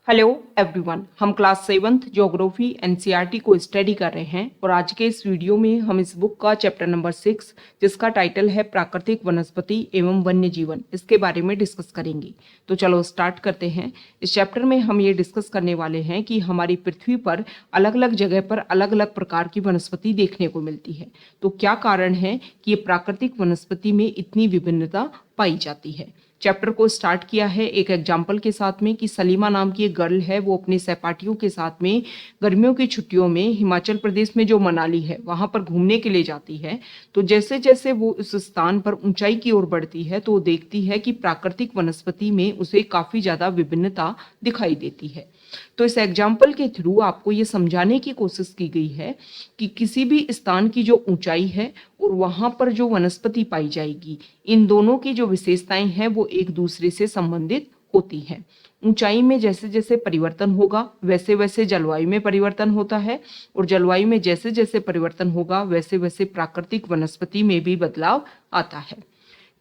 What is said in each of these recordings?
Hello everyone, हम class 7th geography NCERT को study कर रहे हैं और आज के इस वीडियो में हम इस बुक का चैप्टर नंबर 6 जिसका टाइटल है प्राकृतिक वनस्पति एवं वन्य जीवन, इसके बारे में डिस्कस करेंगे। तो चलो स्टार्ट करते हैं। इस चैप्टर में हम ये डिस्कस करने वाले हैं कि हमारी पृथ्वी पर अलग अलग जगह पर अलग अलग प्रकार की वनस्पति देखने को मिलती है। तो क्या कारण है कि ये प्राकृतिक वनस्पति में इतनी विभिन्नता पाई जाती है। चैप्टर को स्टार्ट किया है एक एग्जाम्पल के साथ में कि सलीमा नाम की एक गर्ल है, वो अपने सहपाठियों के साथ में गर्मियों की छुट्टियों में हिमाचल प्रदेश में जो मनाली है वहां पर घूमने के लिए जाती है। तो जैसे जैसे वो उस स्थान पर ऊंचाई की ओर बढ़ती है तो वो देखती है कि प्राकृतिक वनस्पति में उसे काफी ज्यादा विभिन्नता दिखाई देती है। तो इस एग्जाम्पल के थ्रू आपको ये समझाने की कोशिश की गई है कि किसी भी स्थान की जो ऊंचाई है और वहां पर जो वनस्पति पाई जाएगी, इन दोनों की जो विशेषताएं हैं वो एक दूसरे से संबंधित होती हैं। ऊंचाई में जैसे जैसे परिवर्तन होगा वैसे वैसे जलवायु में परिवर्तन होता है और जलवायु में जैसे जैसे परिवर्तन होगा वैसे वैसे प्राकृतिक वनस्पति में भी बदलाव आता है।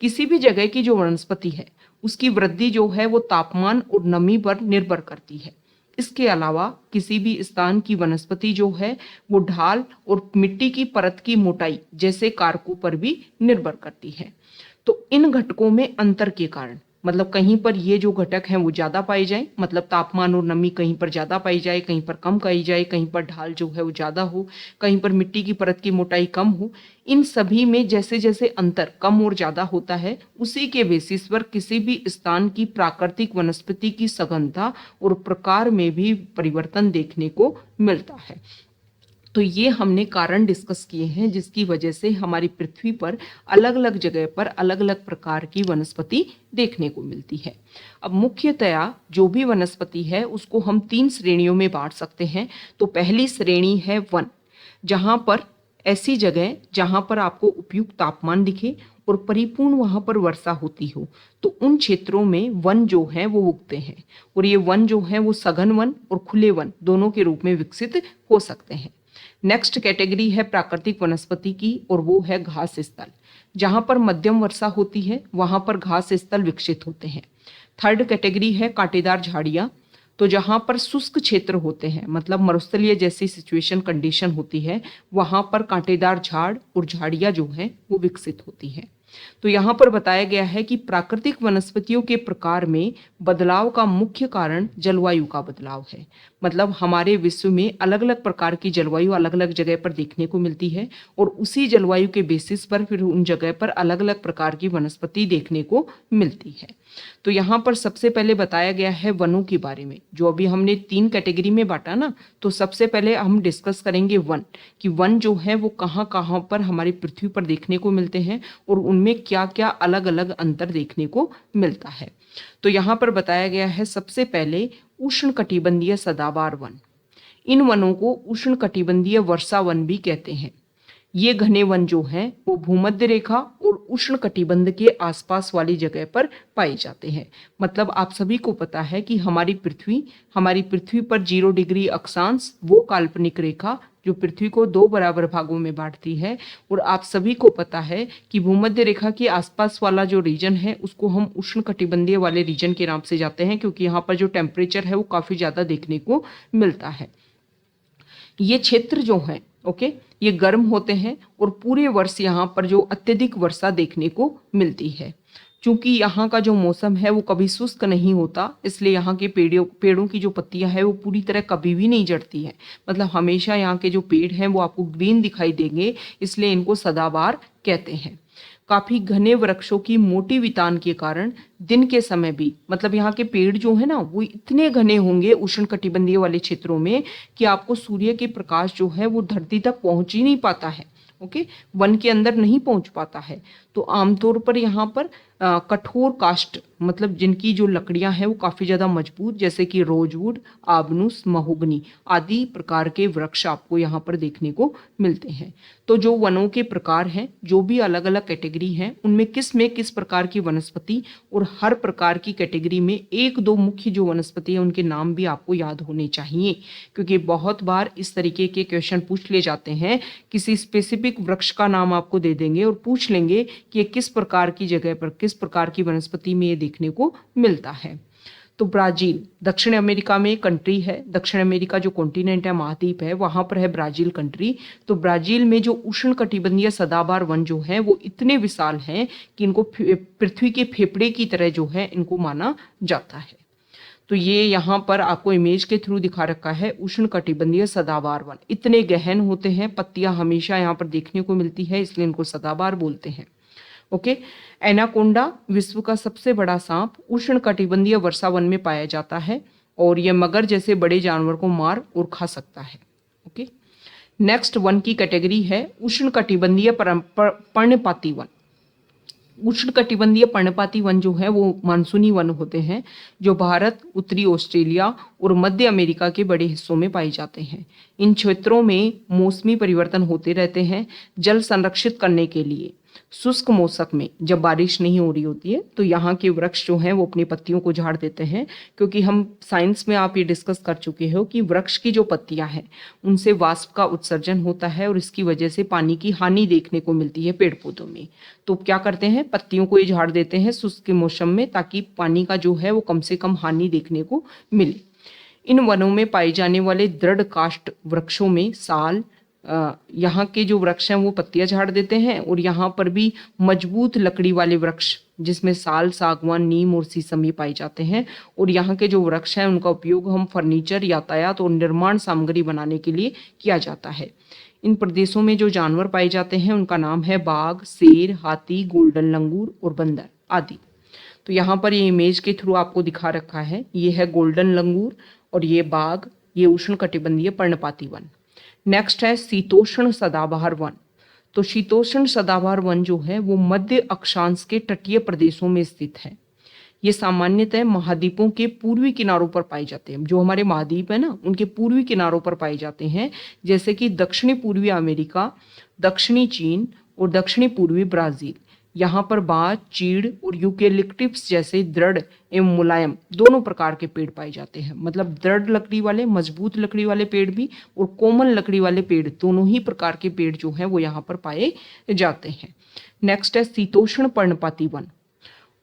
किसी भी जगह की जो वनस्पति है उसकी वृद्धि जो है वो तापमान और नमी पर निर्भर करती है। इसके अलावा किसी भी स्थान की वनस्पति जो है वो ढाल और मिट्टी की परत की मोटाई जैसे कारकों पर भी निर्भर करती है। तो इन घटकों में अंतर के कारण मतलब कहीं पर ये जो घटक हैं वो ज्यादा पाए जाए, मतलब तापमान और नमी कहीं पर ज्यादा पाई जाए, कहीं पर कम पाई जाए, कहीं पर ढाल जो है वो ज्यादा हो, कहीं पर मिट्टी की परत की मोटाई कम हो, इन सभी में जैसे जैसे अंतर कम और ज्यादा होता है उसी के बेसिस पर किसी भी स्थान की प्राकृतिक वनस्पति की सघनता और प्रकार में भी परिवर्तन देखने को मिलता है। तो ये हमने कारण डिस्कस किए हैं जिसकी वजह से हमारी पृथ्वी पर अलग अलग जगह पर अलग अलग प्रकार की वनस्पति देखने को मिलती है। अब मुख्यतया जो भी वनस्पति है उसको हम 3 श्रेणियों में बांट सकते हैं। तो पहली श्रेणी है वन, जहां पर ऐसी जगह जहां पर आपको उपयुक्त तापमान दिखे और परिपूर्ण वहां पर वर्षा होती हो, तो उन क्षेत्रों में वन जो है वो उगते हैं और ये वन जो है वो सघन वन और खुले वन दोनों के रूप में विकसित हो सकते हैं। नेक्स्ट कैटेगरी है प्राकृतिक वनस्पति की और वो है घास स्थल। जहां पर मध्यम वर्षा होती है वहां पर घास स्थल विकसित होते हैं। थर्ड कैटेगरी है कांटेदार झाड़ियां। तो जहां पर शुष्क क्षेत्र होते हैं मतलब मरुस्थलीय जैसी सिचुएशन कंडीशन होती है वहां पर कांटेदार झाड़ और झाड़ियां जो हैं वो विकसित होती हैं। तो यहाँ पर बताया गया है कि प्राकृतिक वनस्पतियों के प्रकार में बदलाव का मुख्य कारण जलवायु का बदलाव है। मतलब हमारे विश्व में अलग अलग प्रकार की जलवायु अलग अलग जगह पर देखने को मिलती है और उसी जलवायु के बेसिस पर फिर उन जगह पर अलग अलग प्रकार की वनस्पति देखने को मिलती है। तो यहाँ पर सबसे पहले बताया गया है वनों के बारे में, जो अभी हमने 3 कैटेगरी में बांटा ना। तो सबसे पहले हम डिस्कस करेंगे वन, कि वन जो है वो कहाँ कहाँ पर हमारी पृथ्वी पर देखने को मिलते हैं और उनमें क्या क्या अलग अलग अंतर देखने को मिलता है। तो यहाँ पर बताया गया है सबसे पहले उष्णकटिबंधीय सदाबहार वन। इन वनों को उष्णकटिबंधीय वर्षा वन भी कहते हैं। ये घने वन जो हैं वो भूमध्य रेखा और उष्णकटिबंध के आसपास वाली जगह पर पाए जाते हैं। मतलब आप सभी को पता है कि हमारी पृथ्वी पर 0 डिग्री अक्षांश वो काल्पनिक रेखा जो पृथ्वी को 2 बराबर भागों में बांटती है, और आप सभी को पता है कि भूमध्य रेखा के आसपास वाला जो रीजन है उसको हम उष्णकटिबंधीय वाले रीजन के नाम से जाते हैं, क्योंकि यहाँ पर जो टेम्परेचर है वो काफी ज्यादा देखने को मिलता है। ये क्षेत्र जो है ये गर्म होते हैं और पूरे वर्ष यहाँ पर जो अत्यधिक वर्षा देखने को मिलती है। चूंकि यहाँ का जो मौसम है वो कभी शुष्क नहीं होता, इसलिए यहाँ के पेड़ों की जो पत्तियां है वो पूरी तरह कभी भी नहीं झड़ती है। मतलब हमेशा यहाँ के जो पेड़ हैं वो आपको ग्रीन दिखाई देंगे, इसलिए इनको सदाबहार कहते हैं। काफी घने वृक्षों की मोटी वितान के कारण दिन के समय भी मतलब यहाँ के पेड़ जो है ना वो इतने घने होंगे उष्णकटिबंधीय वाले क्षेत्रों में कि आपको सूर्य के प्रकाश जो है वो धरती तक पहुंच ही नहीं पाता है। वन के अंदर नहीं पहुंच पाता है। तो आमतौर पर यहाँ पर कठोर काष्ठ मतलब जिनकी जो लकड़ियां हैं वो काफी ज्यादा मजबूत, जैसे कि रोजवुड, आबनूस, महोगनी आदि प्रकार के वृक्ष आपको यहाँ पर देखने को मिलते हैं। तो जो वनों के प्रकार हैं, जो भी अलग अलग कैटेगरी हैं, उनमें किस प्रकार की वनस्पति और हर प्रकार की कैटेगरी में 1-2 मुख्य जो वनस्पति है उनके नाम भी आपको याद होने चाहिए, क्योंकि बहुत बार इस तरीके के क्वेश्चन पूछ ले जाते हैं। किसी स्पेसिफिक वृक्ष का नाम आपको दे देंगे और पूछ लेंगे कि किस प्रकार की जगह पर किस प्रकार की वनस्पति में ये देखने को मिलता है। तो ब्राजील दक्षिण अमेरिका में कंट्री है, दक्षिण अमेरिका जो कॉन्टिनेंट है, महाद्वीप है, वहां पर है ब्राजील कंट्री। तो ब्राजील में जो उष्णकटिबंधीय सदाबहार वन जो है वो इतने विशाल हैं कि इनको पृथ्वी के फेफड़े की तरह जो है इनको माना जाता है। तो ये यहाँ पर आपको इमेज के थ्रू दिखा रखा है उष्णकटिबंधीय सदाबहार वन। इतने गहन होते हैं, पत्तियां हमेशा यहाँ पर देखने को मिलती है, इसलिए इनको सदाबहार बोलते हैं। ओके, एनाकोंडा विश्व का सबसे बड़ा सांप उष्णकटिबंधीय वर्षा वन में पाया जाता है और यह मगर जैसे बड़े जानवर को मार और खा सकता है। ओके, नेक्स्ट वन की कैटेगरी है उष्णकटिबंधीय पर्णपाती वन। उष्णकटिबंधीय पर्णपाती वन जो है वो मानसूनी वन होते हैं जो भारत, उत्तरी ऑस्ट्रेलिया और मध्य अमेरिका के बड़े हिस्सों में पाए जाते हैं। इन क्षेत्रों में मौसमी परिवर्तन होते रहते हैं। जल संरक्षित करने के लिए शुष्क मौसम में जब बारिश नहीं हो रही होती है तो यहाँ के वृक्ष जो हैं वो अपनी पत्तियों को झाड़ देते हैं, क्योंकि हम साइंस में आप ये डिस्कस कर चुके हो कि वृक्ष की जो पत्तियां हैं उनसे वाष्प का उत्सर्जन होता है और इसकी वजह से पानी की हानि देखने को मिलती है पेड़ पौधों में। तो क्या करते हैं, पत्तियों को ये झाड़ देते हैं शुष्क मौसम में, ताकि पानी का जो है वो कम से कम हानि देखने को मिले। इन वनों में पाए जाने वाले दृढ़ काष्ठ वृक्षों में साल, यहाँ के जो वृक्ष हैं वो पत्तियां झाड़ देते हैं, और यहाँ पर भी मजबूत लकड़ी वाले वृक्ष जिसमें साल, सागवान, नीम और शीशम भी पाए जाते हैं। और यहाँ के जो वृक्ष हैं उनका उपयोग हम फर्नीचर, यातायात और निर्माण सामग्री बनाने के लिए किया जाता है। इन प्रदेशों में जो जानवर पाए जाते हैं उनका नाम है बाघ, शेर, हाथी, गोल्डन लंगूर और बंदर आदि। तो यहाँ पर ये इमेज के थ्रू आपको दिखा रखा है, ये है गोल्डन लंगूर और ये बाघ, ये उष्णकटिबंधीय पर्णपाती वन। नेक्स्ट है शीतोष्ण सदाबहार वन। तो शीतोष्ण सदाबहार वन जो है वो मध्य अक्षांश के तटीय प्रदेशों में स्थित है। ये सामान्यतः महाद्वीपों के पूर्वी किनारों पर पाए जाते हैं। जो हमारे महाद्वीप है ना उनके पूर्वी किनारों पर पाए जाते हैं, जैसे कि दक्षिणी पूर्वी अमेरिका, दक्षिणी चीन और दक्षिणी पूर्वी ब्राजील। यहाँ पर बांज, चीड़ और यूकेलिप्टस जैसे दृढ़ एवं मुलायम दोनों प्रकार के पेड़ पाए जाते हैं। मतलब दृढ़ लकड़ी वाले, मजबूत लकड़ी वाले पेड़ भी और कोमल लकड़ी वाले पेड़, दोनों ही प्रकार के पेड़ जो हैं वो यहाँ पर पाए जाते हैं। नेक्स्ट है शीतोष्ण पर्णपाती वन।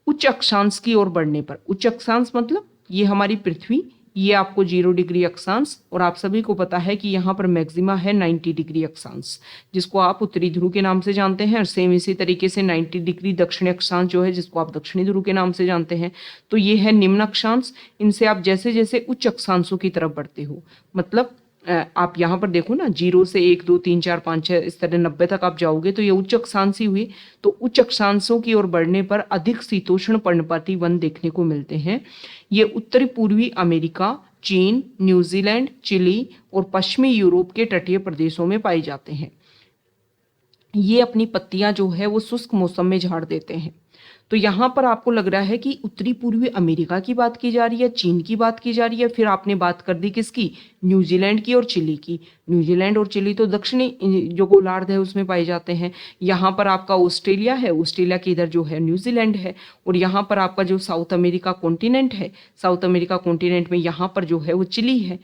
उच्च अक्षांश की ओर बढ़ने पर, उच्च अक्षांश मतलब ये हमारी पृथ्वी, ये आपको 0 डिग्री अक्षांश, और आप सभी को पता है कि यहाँ पर मैक्सिमा है 90 डिग्री अक्षांश, जिसको आप उत्तरी ध्रुव के नाम से जानते हैं। और सेम इसी तरीके से 90 डिग्री दक्षिणी अक्षांश जो है जिसको आप दक्षिणी ध्रुव के नाम से जानते हैं। तो ये है निम्न अक्षांश। इनसे आप जैसे जैसे उच्च अक्षांशों की तरफ बढ़ते हो, मतलब आप यहाँ पर देखो ना, 0 से 1 2 3 4 5 6 इस तरह 90 तक आप जाओगे तो ये उच्च अक्षांश ही हुई। तो उच्च अक्षांशों की ओर बढ़ने पर अधिक शीतोष्ण पर्णपाती वन देखने को मिलते हैं। ये उत्तरी पूर्वी अमेरिका, चीन, न्यूजीलैंड, चिली और पश्चिमी यूरोप के तटीय प्रदेशों में पाए जाते हैं। ये अपनी पत्तियां जो है वो शुष्क मौसम में झाड़ देते हैं। तो यहाँ पर आपको लग रहा है कि उत्तरी पूर्वी अमेरिका की बात की जा रही है, चीन की बात की जा रही है, फिर आपने बात कर दी किसकी, न्यूजीलैंड की और चिली की। न्यूजीलैंड और चिली तो दक्षिणी जो गोलार्ध है उसमें पाए जाते हैं। यहाँ पर आपका ऑस्ट्रेलिया है, ऑस्ट्रेलिया के इधर जो है न्यूजीलैंड है, और यहाँ पर आपका जो साउथ अमेरिका कॉन्टिनेंट है, साउथ अमेरिका कॉन्टिनेंट में यहाँ पर जो है वो चिली है।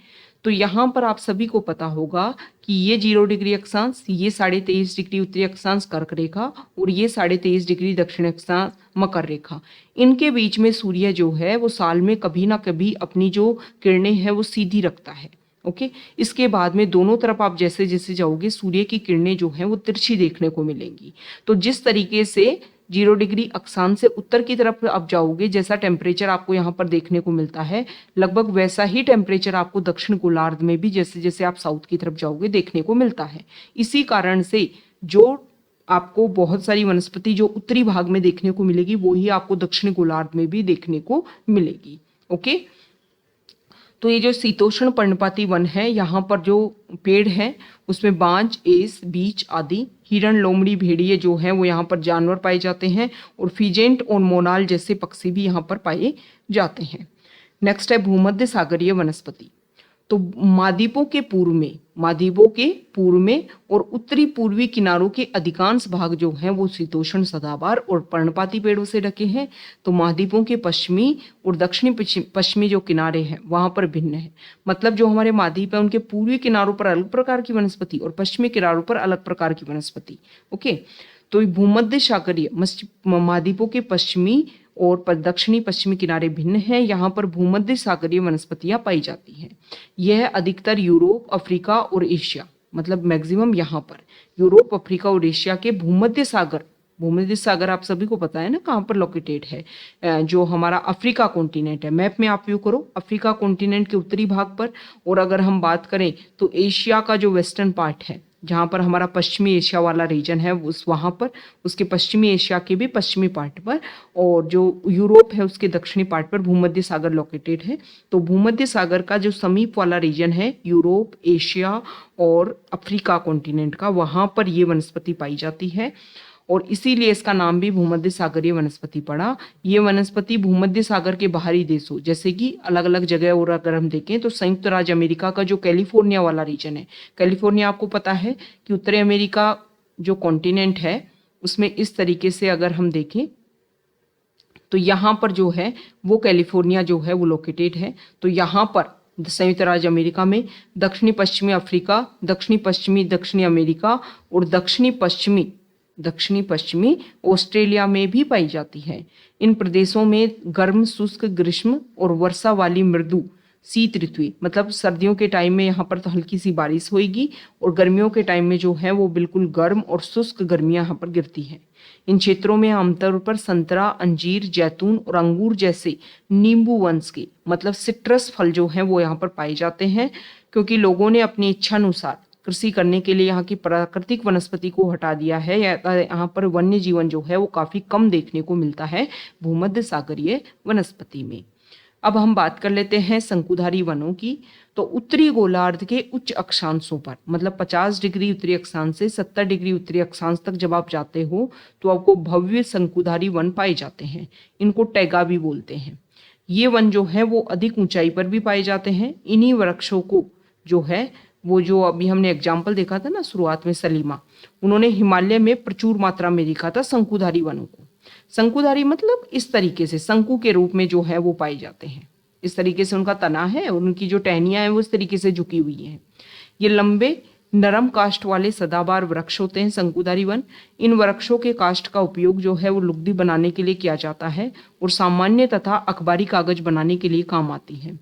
तो यहाँ पर आप सभी को पता होगा कि ये 0 डिग्री अक्षांश, ये 23.5 डिग्री उत्तरी अक्षांश कर्क रेखा और ये 23.5 डिग्री दक्षिण अक्षांश मकर रेखा, इनके बीच में सूर्य जो है वो साल में कभी ना कभी अपनी जो किरणें हैं वो सीधी रखता है। ओके, इसके बाद में दोनों तरफ आप जैसे जैसे जाओगे सूर्य की किरणें जो हैं वो तिरछी देखने को मिलेंगी। तो जिस तरीके से 0 डिग्री अक्षांश से उत्तर की तरफ आप जाओगे, जैसा टेम्परेचर आपको यहाँ पर देखने को मिलता है, लगभग वैसा ही टेम्परेचर आपको दक्षिण गोलार्ध में भी जैसे जैसे आप साउथ की तरफ जाओगे देखने को मिलता है। इसी कारण से जो आपको बहुत सारी वनस्पति जो उत्तरी भाग में देखने को मिलेगी वो ही आपको दक्षिण गोलार्ध में भी देखने को मिलेगी। ओके, तो ये जो शीतोष्ण पर्णपाती वन है, यहाँ पर जो पेड़ हैं उसमें बांज, एस, बीच आदि, हिरण, लोमड़ी, भेड़िए जो हैं वो यहाँ पर जानवर पाए जाते हैं, और फीजेंट और मोनाल जैसे पक्षी भी यहाँ पर पाए जाते हैं। नेक्स्ट है भूमध्य सागरीय वनस्पति। तो महाद्वीपों के पूर्व में और उत्तरी पूर्वी किनारों के अधिकांश भाग जो हैं वो शीतोष्ण सदाबहार और पर्णपाती पेड़ों से ढके हैं। तो महाद्वीपों के पश्चिमी और दक्षिणी पश्चिमी जो किनारे हैं वहां पर भिन्न है। मतलब जो हमारे महाद्वीप है उनके पूर्वी किनारों पर अलग प्रकार की वनस्पति और पश्चिमी किनारों पर अलग प्रकार की वनस्पति। ओके, तो भूमध्य सागरीय महाद्वीपों के पश्चिमी और दक्षिणी पश्चिमी किनारे भिन्न हैं। यहाँ पर भूमध्य सागरीय वनस्पतियां पाई जाती हैं। यह अधिकतर यूरोप, अफ्रीका और एशिया, मतलब मैक्सिमम यहाँ पर यूरोप, अफ्रीका और एशिया के भूमध्य सागर आप सभी को पता है ना कहाँ पर लोकेटेड है। जो हमारा अफ्रीका कॉन्टिनेंट है, मैप में आप व्यू करो अफ्रीका कॉन्टिनेंट के उत्तरी भाग पर। और अगर हम बात करें तो एशिया का जो वेस्टर्न पार्ट है, जहाँ पर हमारा पश्चिमी एशिया वाला रीजन है, उस वहाँ पर, उसके पश्चिमी एशिया के भी पश्चिमी पार्ट पर, और जो यूरोप है उसके दक्षिणी पार्ट पर भूमध्य सागर लोकेटेड है। तो भूमध्य सागर का जो समीप वाला रीजन है, यूरोप, एशिया और अफ्रीका कॉन्टिनेंट का, वहाँ पर ये वनस्पति पाई जाती है और इसीलिए इसका नाम भी भूमध्य सागरीय वनस्पति पड़ा। ये वनस्पति भूमध्य सागर के बाहरी देशों, जैसे कि अलग अलग जगह, और अगर हम देखें तो संयुक्त राज्य अमेरिका का जो कैलिफोर्निया वाला रीजन है, कैलिफोर्निया आपको पता है कि उत्तरी अमेरिका जो कॉन्टिनेंट है उसमें इस तरीके से अगर हम देखें तो यहाँ पर जो है वो कैलिफोर्निया जो है वो लोकेटेड है। तो यहाँ पर संयुक्त राज्य अमेरिका में दक्षिणी पश्चिमी अफ्रीका, दक्षिणी पश्चिमी दक्षिणी अमेरिका और दक्षिणी पश्चिमी ऑस्ट्रेलिया में भी पाई जाती है। इन प्रदेशों में गर्म शुष्क ग्रीष्म और वर्षा वाली मृदु शीत ऋतु, मतलब सर्दियों के टाइम में यहाँ पर तो हल्की सी बारिश होगी और गर्मियों के टाइम में जो है वो बिल्कुल गर्म और शुष्क गर्मियाँ यहाँ पर गिरती हैं। इन क्षेत्रों में आमतौर पर संतरा, अंजीर, जैतून और अंगूर जैसे नींबू वंश के, मतलब सिट्रस फल जो हैं वो यहाँ पर पाए जाते हैं, क्योंकि लोगों ने अपनी इच्छा अनुसार कृषि करने के लिए यहाँ की प्राकृतिक वनस्पति को हटा दिया है। यहाँ पर वन्य जीवन जो है वो काफी कम देखने को मिलता है भूमध्य सागरीय वनस्पति में। अब हम बात कर लेते हैं शंकुधारी वनों की। तो उत्तरी गोलार्ध के उच्च अक्षांशों पर, मतलब 50 डिग्री उत्तरी अक्षांश से 70 डिग्री उत्तरी अक्षांश तक जब आप जाते हो तो आपको भव्य शंकुधारी वन पाए जाते हैं। इनको टैगा भी बोलते हैं। ये वन जो है वो अधिक ऊंचाई पर भी पाए जाते हैं। इन्हीं वृक्षों को जो है वो, जो अभी हमने एग्जाम्पल देखा था ना शुरुआत में, सलीमा, उन्होंने हिमालय में प्रचुर मात्रा में देखा था शंकुधारी वनों को। शंकुधारी मतलब इस तरीके से शंकु के रूप में जो है वो पाए जाते हैं। इस तरीके से उनका तना है और उनकी जो टहनियां हैं वो इस तरीके से झुकी हुई हैं। ये लंबे नरम काष्ठ वाले सदाबहार वृक्ष होते हैं शंकुधारी वन। इन वृक्षों के काष्ठ का उपयोग जो है वो लुगदी बनाने के लिए किया जाता है और सामान्य तथा अखबारी कागज बनाने के लिए काम आती है।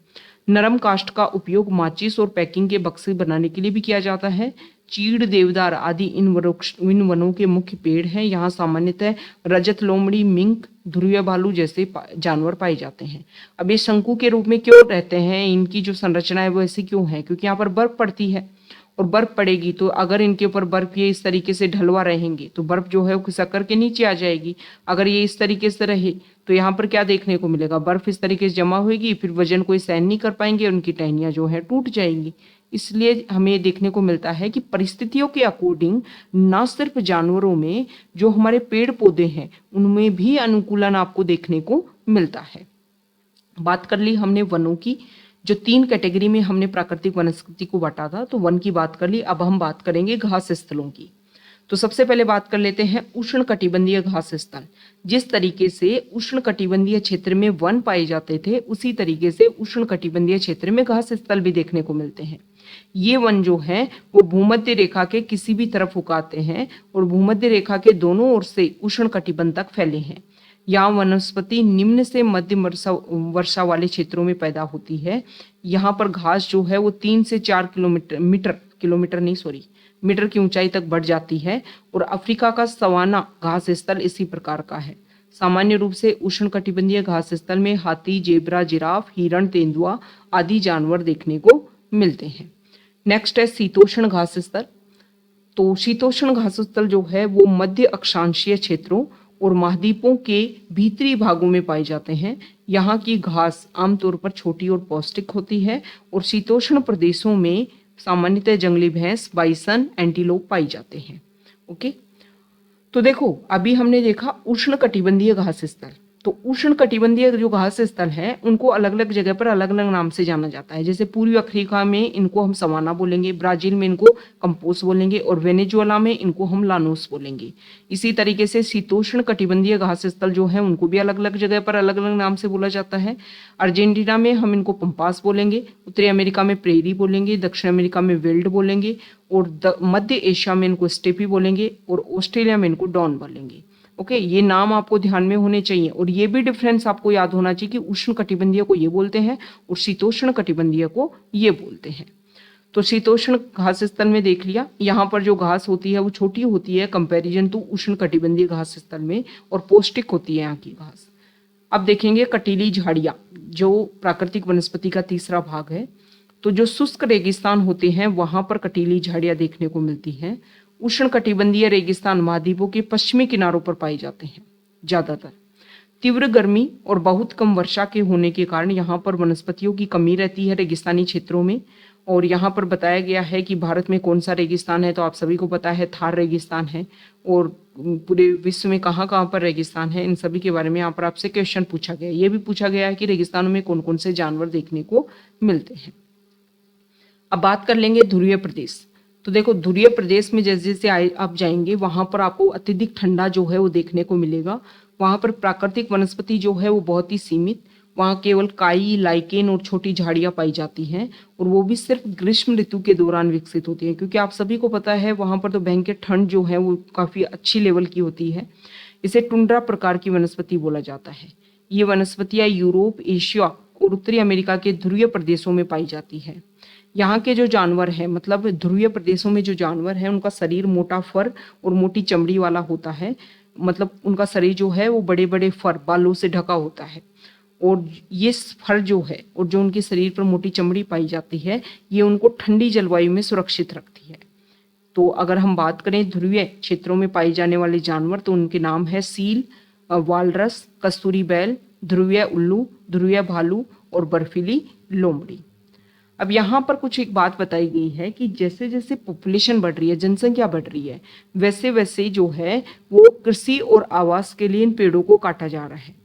नरम काष्ठ का उपयोग माचिस और पैकिंग के बक्से बनाने के लिए भी किया जाता है। चीड़, देवदार आदि इन वनों के मुख्य पेड़ हैं। यहाँ सामान्यतः रजत लोमड़ी, मिंक, ध्रुवीय भालू जैसे जानवर पाए जाते हैं। अब ये शंकु के रूप में क्यों रहते हैं, इनकी जो संरचना है वो ऐसी क्यों है, क्योंकि यहाँ पर बर्फ पड़ती है और बर्फ पड़ेगी तो अगर इनके ऊपर बर्फ ये इस तरीके से ढलवा रहेंगे तो बर्फ जो है वो खिसक करके नीचे आ जाएगी। अगर ये इस तरीके से रहे तो यहाँ पर क्या देखने को मिलेगा, बर्फ इस तरीके से जमा होगी, फिर वजन कोई सहन नहीं कर पाएंगे, उनकी टहनियाँ जो है टूट जाएंगी। इसलिए हमें देखने को मिलता है कि परिस्थितियों के अकॉर्डिंग न सिर्फ जानवरों में, जो हमारे पेड़ पौधे हैं उनमें भी अनुकूलन आपको देखने को मिलता है। बात कर ली हमने वनों की, जो 3 कैटेगरी में हमने प्राकृतिक वनस्पति को बांटा था, तो वन की बात कर ली। अब हम बात करेंगे घास स्थलों की। तो सबसे पहले बात कर लेते हैं उष्ण कटिबंधीय घास स्थल। जिस तरीके से उष्ण कटिबंधीय क्षेत्र में वन पाए जाते थे, उसी तरीके से उष्ण कटिबंधीय क्षेत्र में घास स्थल भी देखने को मिलते हैं। ये वन जो है वो भूमध्य रेखा के किसी भी तरफ उगाते हैं और भूमध्य रेखा के दोनों ओर से उष्ण कटिबंध तक फैले हैं। यहाँ वनस्पति निम्न से मध्यम वर्षा वाले क्षेत्रों में पैदा होती है। यहाँ पर घास जो है वो 3 से 4 मीटर की ऊंचाई तक बढ़ जाती है और अफ्रीका का सवाना घास स्थल इसी प्रकार का है। सामान्य रूप से उष्ण कटिबंधीय घास स्थल में हाथी, जेब्रा, जिराफ, हिरण, तेंदुआ आदि जानवर देखने को मिलते हैं। नेक्स्ट है शीतोष्ण घास स्थल। तो शीतोष्ण घास स्थल जो है वो मध्य अक्षांशीय क्षेत्रों और महाद्वीपों के भीतरी भागों में पाए जाते हैं। यहाँ की घास आमतौर पर छोटी और पौष्टिक होती है और शीतोष्ण प्रदेशों में सामान्यतः जंगली भैंस, बाइसन, एंटीलोप पाई जाते हैं। ओके, तो देखो अभी हमने देखा उष्ण कटिबंधीय घास स्थल। तो उष्ण कटिबंधीय जो घास स्थल है उनको अलग अलग जगह पर अलग अलग नाम से जाना जाता है। जैसे पूर्वी अफ्रीका में इनको हम सवाना बोलेंगे, ब्राजील में इनको कंपोस बोलेंगे और वेनेजुएला में इनको हम लानोस बोलेंगे। इसी तरीके से शीतोष्ण कटिबंधीय घास स्थल जो है उनको भी अलग अलग जगह पर अलग अलग नाम से बोला जाता है। अर्जेंटीना में हम इनको पंपास बोलेंगे, उत्तरी अमेरिका में प्रेरी बोलेंगे, दक्षिण अमेरिका में वेल्ड बोलेंगे और मध्य एशिया में इनको स्टेपी बोलेंगे और ऑस्ट्रेलिया में इनको डॉन बोलेंगे। ओके, ये नाम आपको ध्यान में होने चाहिए और ये भी डिफरेंस आपको याद होना चाहिए कि उष्ण कटिबंधीय को ये बोलते हैं और शीतोष्ण कटिबंधीय को ये बोलते हैं। तो शीतोष्ण घास स्थल में देख लिया, यहाँ पर जो घास होती है वो छोटी होती है कंपैरिजन टू उष्ण कटिबंधीय घास स्थल में और पौष्टिक होती है यहाँ की घास। अब देखेंगे कटीली झाड़ियाँ, जो प्राकृतिक वनस्पति का तीसरा भाग है। तो जो शुष्क रेगिस्तान होते हैं वहां पर कटीली झाड़ियाँ देखने को मिलती हैं। उष्ण कटिबंधीय रेगिस्तान महाद्वीपों के पश्चिमी किनारों पर पाए जाते हैं ज्यादातर। तीव्र गर्मी और बहुत कम वर्षा के होने के कारण यहाँ पर वनस्पतियों की कमी रहती है रेगिस्तानी क्षेत्रों में। और यहाँ पर बताया गया है कि भारत में कौन सा रेगिस्तान है, तो आप सभी को पता है थार रेगिस्तान है। और पूरे विश्व में कहाँ कहाँ पर रेगिस्तान है, इन सभी के बारे में यहाँ पर आपसे क्वेश्चन पूछा गया है। ये भी पूछा गया है कि रेगिस्तानों में कौन कौन से जानवर देखने को मिलते हैं। अब बात कर लेंगे ध्रुवीय प्रदेश। तो देखो, ध्रुवीय प्रदेश में जैसे जैसे आप जाएंगे वहां पर आपको अत्यधिक ठंडा जो है वो देखने को मिलेगा। वहां पर प्राकृतिक वनस्पति जो है वो बहुत ही सीमित, वहां केवल काई, लाइकेन और छोटी झाड़ियां पाई जाती हैं और वो भी सिर्फ ग्रीष्म ऋतु के दौरान विकसित होती हैं, क्योंकि आप सभी को पता है वहां पर तो भयंकर ठंड जो है वो काफी अच्छी लेवल की होती है। इसे टुंड्रा प्रकार की वनस्पति बोला जाता है। ये वनस्पतियां यूरोप, एशिया और उत्तरी अमेरिका के ध्रुवीय प्रदेशों में पाई जाती है। यहाँ के जो जानवर है, मतलब ध्रुवीय प्रदेशों में जो जानवर है उनका शरीर मोटा फर और मोटी चमड़ी वाला होता है। मतलब उनका शरीर जो है वो बड़े बड़े फर, बालों से ढका होता है। और ये फर जो है और जो उनके शरीर पर मोटी चमड़ी पाई जाती है, ये उनको ठंडी जलवायु में सुरक्षित रखती है। तो अगर हम बात करें ध्रुवीय क्षेत्रों में पाए जाने वाले जानवर, तो उनके नाम है सील, वालरस, कस्तूरी बैल, ध्रुवीय उल्लू, ध्रुवीय भालू और बर्फीली लोमड़ी। अब यहाँ पर कुछ एक बात बताई गई है कि जैसे जैसे पॉपुलेशन बढ़ रही है, जनसंख्या बढ़ रही है, वैसे वैसे जो है वो कृषि और आवास के लिए इन पेड़ों को काटा जा रहा है।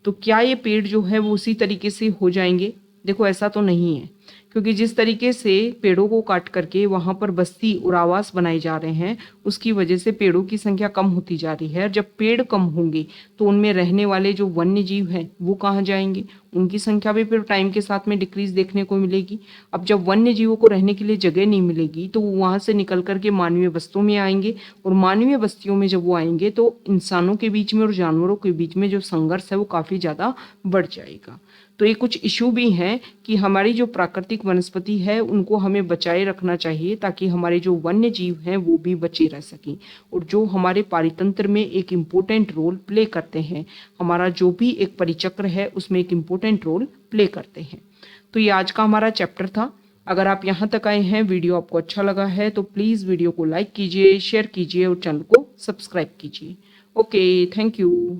तो क्या ये पेड़ जो है वो उसी तरीके से हो जाएंगे? देखो, ऐसा तो नहीं है, क्योंकि जिस तरीके से पेड़ों को काट करके वहां पर बस्ती और आवास बनाए जा रहे हैं, उसकी वजह से पेड़ों की संख्या कम होती जा रही है। और जब पेड़ कम होंगे तो उनमें रहने वाले जो वन्य जीव हैं वो कहाँ जाएंगे? उनकी संख्या भी फिर टाइम के साथ में डिक्रीज देखने को मिलेगी। अब जब वन्य जीवों को रहने के लिए जगह नहीं मिलेगी तो वो वहां से निकल करके मानवीय बस्तियों में आएंगे, और मानवीय बस्तियों में जब वो आएंगे तो इंसानों के बीच में और जानवरों के बीच में जो संघर्ष है वो काफी ज्यादा बढ़ जाएगा। तो ये कुछ इशू भी हैं कि हमारी जो प्राकृतिक वनस्पति है उनको हमें बचाए रखना चाहिए, ताकि हमारे जो वन्य जीव हैं वो भी बचे रह सकें और जो हमारे पारितंत्र में एक इम्पोर्टेंट रोल प्ले करते हैं, हमारा जो भी एक परिचक्र है उसमें एक इम्पोर्टेंट रोल प्ले करते हैं। तो ये आज का हमारा चैप्टर था। अगर आप यहाँ तक आए हैं, वीडियो आपको अच्छा लगा है तो प्लीज़ वीडियो को लाइक कीजिए, शेयर कीजिए और चैनल को सब्सक्राइब कीजिए। Okay, thank you.